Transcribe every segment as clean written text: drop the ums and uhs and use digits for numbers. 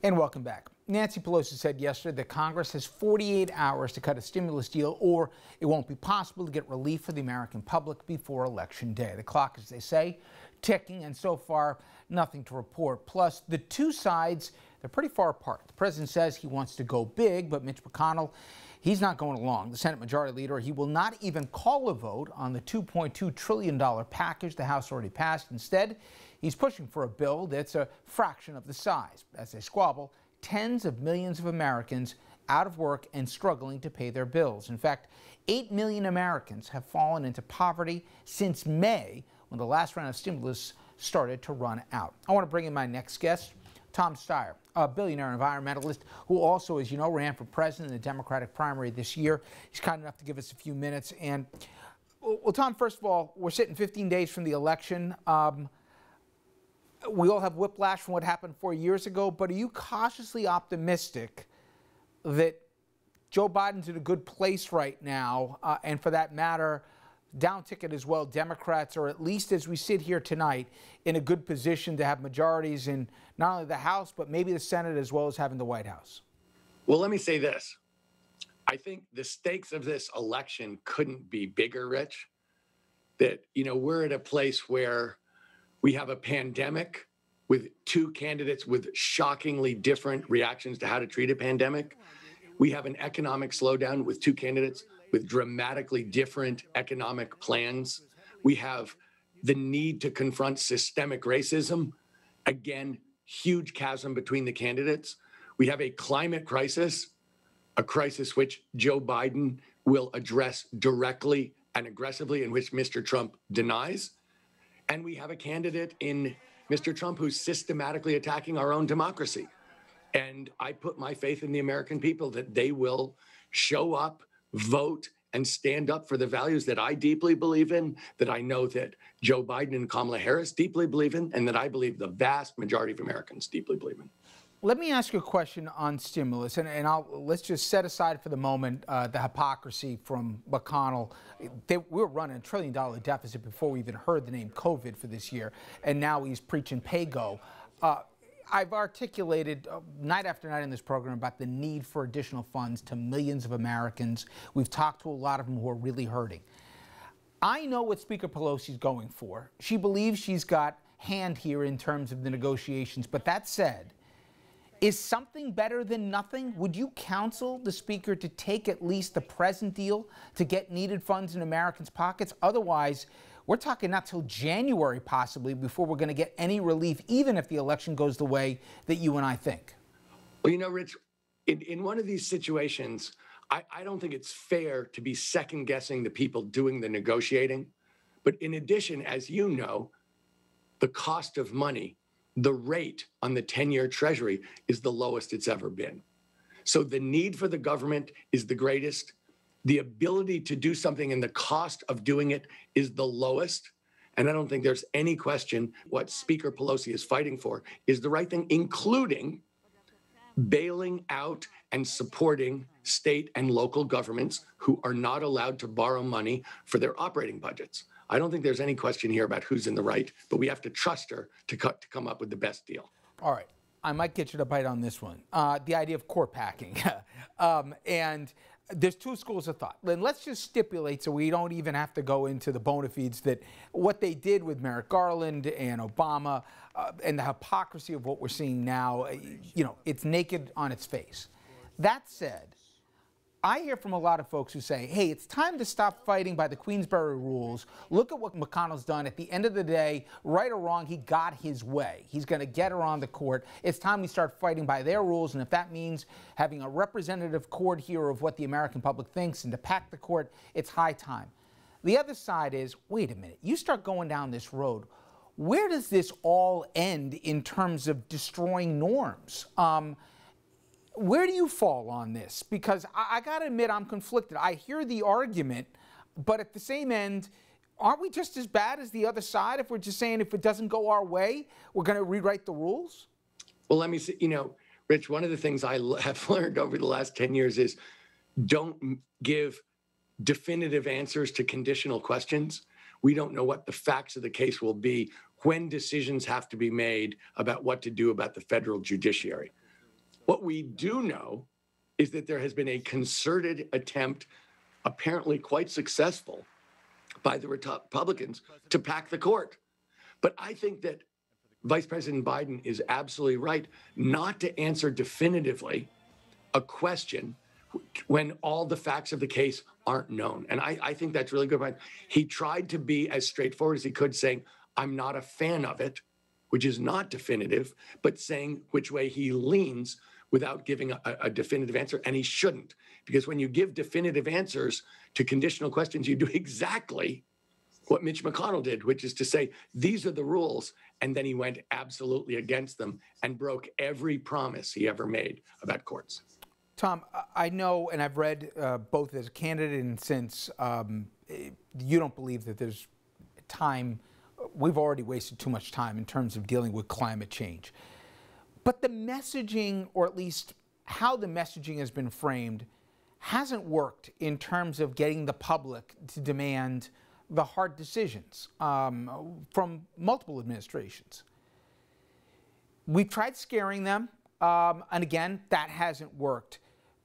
And welcome back. Nancy Pelosi said yesterday that Congress has 48 hours to cut a stimulus deal or it won't be possible to get relief for the American public before Election Day. The clock, as they say, ticking, and so far, nothing to report. Plus, the two sides, they're pretty far apart. The president says he wants to go big, but Mitch McConnell, he's not going along. The Senate Majority Leader, he will not even call a vote on the $2.2 trillion package the House already passed. Instead, he's pushing for a bill that's a fraction of the size. As they squabble, tens of millions of Americans out of work and struggling to pay their bills. In fact, 8 million Americans have fallen into poverty since May, when the last round of stimulus started to run out. I want to bring in my next guest, Tom Steyer, a billionaire environmentalist who also, as you know, ran for president in the Democratic primary this year. He's kind enough to give us a few minutes. And, well, Tom, first of all, we're sitting 15 days from the election. We all have whiplash from what happened 4 years ago, but are you cautiously optimistic that Joe Biden's in a good place right now, and for that matter, down ticket as well, Democrats are, at least as we sit here tonight, in a good position to have majorities in not only the House, but maybe the Senate, as well as having the White House? Well, let me say this. I think the stakes of this election couldn't be bigger, Rich. That, we're at a place where we have a pandemic with two candidates with shockingly different reactions to how to treat a pandemic. We have an economic slowdown with two candidates with dramatically different economic plans. We have the need to confront systemic racism. Again, huge chasm between the candidates. We have a climate crisis, a crisis which Joe Biden will address directly and aggressively, in which Mr. Trump denies. And we have a candidate in Mr. Trump who's systematically attacking our own democracy. And I put my faith in the American people that they will show up, vote, and stand up for the values that I deeply believe in, that I know that Joe Biden and Kamala Harris deeply believe in, and that I believe the vast majority of Americans deeply believe in. Let me ask you a question on stimulus, and let's just set aside for the moment the hypocrisy from McConnell. We were running a $1 trillion deficit before we even heard the name COVID for this year, and now he's preaching pay-go. I've articulated night after night in this program about the need for additional funds to millions of Americans. We've talked to a lot of them who are really hurting. I know what Speaker Pelosi's going for. She believes she's got hand here in terms of the negotiations, but that said, is something better than nothing? Would you counsel the Speaker to take at least the present deal to get needed funds in Americans' pockets? Otherwise, we're talking not till January possibly before we're going to get any relief, even if the election goes the way that you and I think. Well, Rich, in one of these situations, I don't think it's fair to be second guessing the people doing the negotiating. But in addition, as you know, the cost of money, the rate on the 10-year Treasury is the lowest it's ever been. So the need for the government is the greatest. The ability to do something and the cost of doing it is the lowest. And I don't think there's any question what Speaker Pelosi is fighting for is the right thing, including bailing out and supporting state and local governments who are not allowed to borrow money for their operating budgets. I don't think there's any question here about who's in the right, but we have to trust her to come up with the best deal. All right. I might get you to bite on this one. The idea of court packing. And there's two schools of thought. And let's just stipulate, so we don't even have to go into the bona fides, that what they did with Merrick Garland and Obama and the hypocrisy of what we're seeing now, it's naked on its face. That said, I hear from a lot of folks who say, hey, it's time to stop fighting by the Queensberry rules. Look at what McConnell's done. At the end of the day, right or wrong, he got his way. He's going to get her on the court. It's time we start fighting by their rules, and if that means having a representative court here of what the American public thinks and to pack the court, it's high time. The other side is, wait a minute, you start going down this road, where does this all end in terms of destroying norms? Where do you fall on this? Because I got to admit, I'm conflicted. I hear the argument, but at the same end, aren't we just as bad as the other side if we're just saying if it doesn't go our way, we're going to rewrite the rules? Well, let me say, Rich, one of the things I have learned over the last 10 years is don't give definitive answers to conditional questions. We don't know what the facts of the case will be when decisions have to be made about what to do about the federal judiciary. What we do know is that there has been a concerted attempt, apparently quite successful, by the Republicans to pack the court. But I think that Vice President Biden is absolutely right not to answer definitively a question when all the facts of the case aren't known. And I think that's really good. He tried to be as straightforward as he could, saying, I'm not a fan of it, which is not definitive, but saying which way he leans without giving a definitive answer. And he shouldn't, because when you give definitive answers to conditional questions, you do exactly what Mitch McConnell did, which is to say, these are the rules. And then he went absolutely against them and broke every promise he ever made about courts. Tom, I know, and I've read both as a candidate and since, you don't believe that there's time. We've already wasted too much time in terms of dealing with climate change. But the messaging, or at least how the messaging has been framed, hasn't worked in terms of getting the public to demand the hard decisions from multiple administrations. We've tried scaring them, and again, that hasn't worked.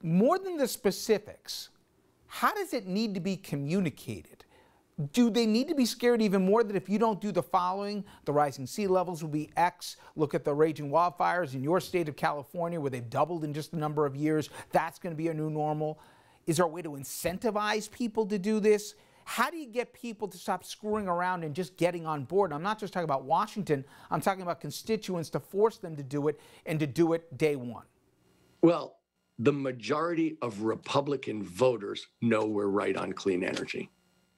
More than the specifics, how does it need to be communicated? Do they need to be scared even more that if you don't do the following, the rising sea levels will be X? Look at the raging wildfires in your state of California where they've doubled in just a number of years. That's going to be a new normal. Is there a way to incentivize people to do this? How do you get people to stop screwing around and just getting on board? I'm not just talking about Washington. I'm talking about constituents to force them to do it and to do it day one. Well, the majority of Republican voters know we're right on clean energy.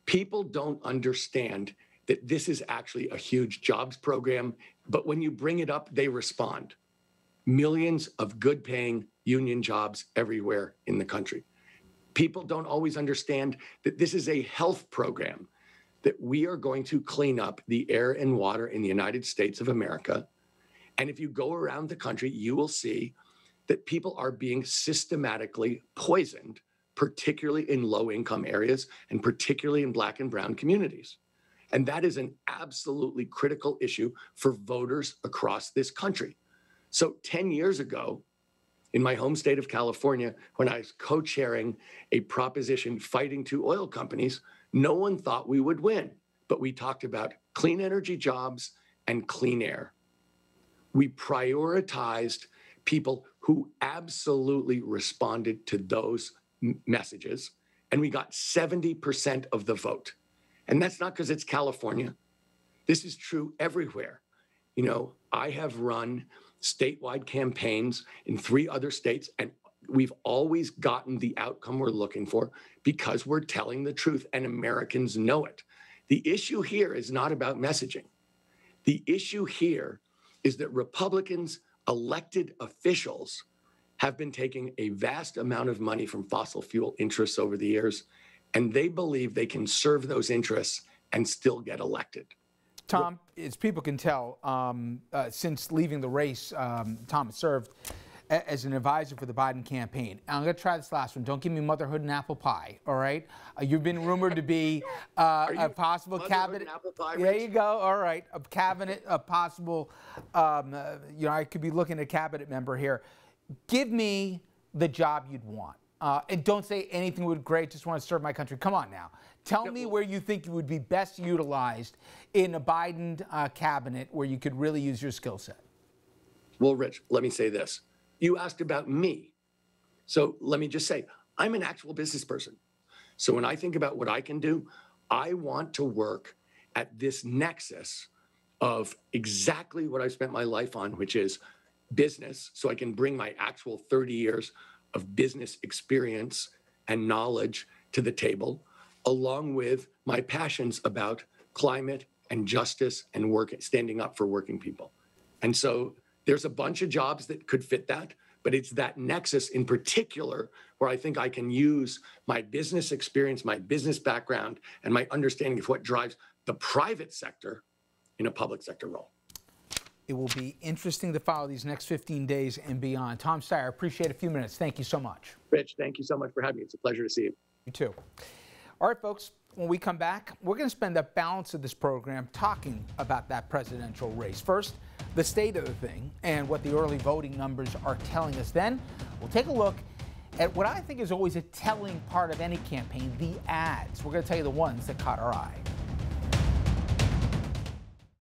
People don't understand that this is actually a huge jobs program, but when you bring it up, they respond. Millions of good-paying union jobs everywhere in the country. People don't always understand that this is a health program, that we are going to clean up the air and water in the United States of America. And if you go around the country, you will see that people are being systematically poisoned, particularly in low-income areas and particularly in Black and brown communities. And that is an absolutely critical issue for voters across this country. So 10 years ago, in my home state of California, when I was co-chairing a proposition fighting two oil companies, no one thought we would win. But we talked about clean energy jobs and clean air. We prioritized people who absolutely responded to those messages, and we got 70% of the vote. And that's not because it's California. This is true everywhere. You know, I have run statewide campaigns in 3 other states, and we've always gotten the outcome we're looking for because we're telling the truth, and Americans know it. The issue here is not about messaging. The issue here is that Republicans, elected officials, have been taking a vast amount of money from fossil fuel interests over the years, and they believe they can serve those interests and still get elected. Tom, as people can tell, since leaving the race, Tom has served as an advisor for the Biden campaign. I'm going to try this last one. Don't give me motherhood and apple pie, all right? You've been rumored to be a possible cabinet. Apple pie, there you go. All right, a cabinet, a possible. You know, I could be looking at a cabinet member here. Give me the job you'd want, and don't say anything would be great. Just want to serve my country. Come on now. Tell me where you think you would be best utilized in a Biden cabinet where you could really use your skill set. Well, Rich, let me say this. You asked about me. So let me just say, I'm an actual business person. So when I think about what I can do, I want to work at this nexus of exactly what I've spent my life on, which is business, so I can bring my actual 30 years of business experience and knowledge to the table, along with my passions about climate and justice and standing up for working people. And so there's a bunch of jobs that could fit that, but it's that nexus in particular where I think I can use my business experience, my business background, and my understanding of what drives the private sector in a public sector role. It will be interesting to follow these next 15 days and beyond. Tom Steyer, appreciate a few minutes. Thank you so much. Rich, thank you so much for having me. It's a pleasure to see you. You too. All right, folks. When we come back, we're going to spend the balance of this program talking about that presidential race. First, the state of the thing and what the early voting numbers are telling us. Then we'll take a look at what I think is always a telling part of any campaign, the ads. We're going to tell you the ones that caught our eye.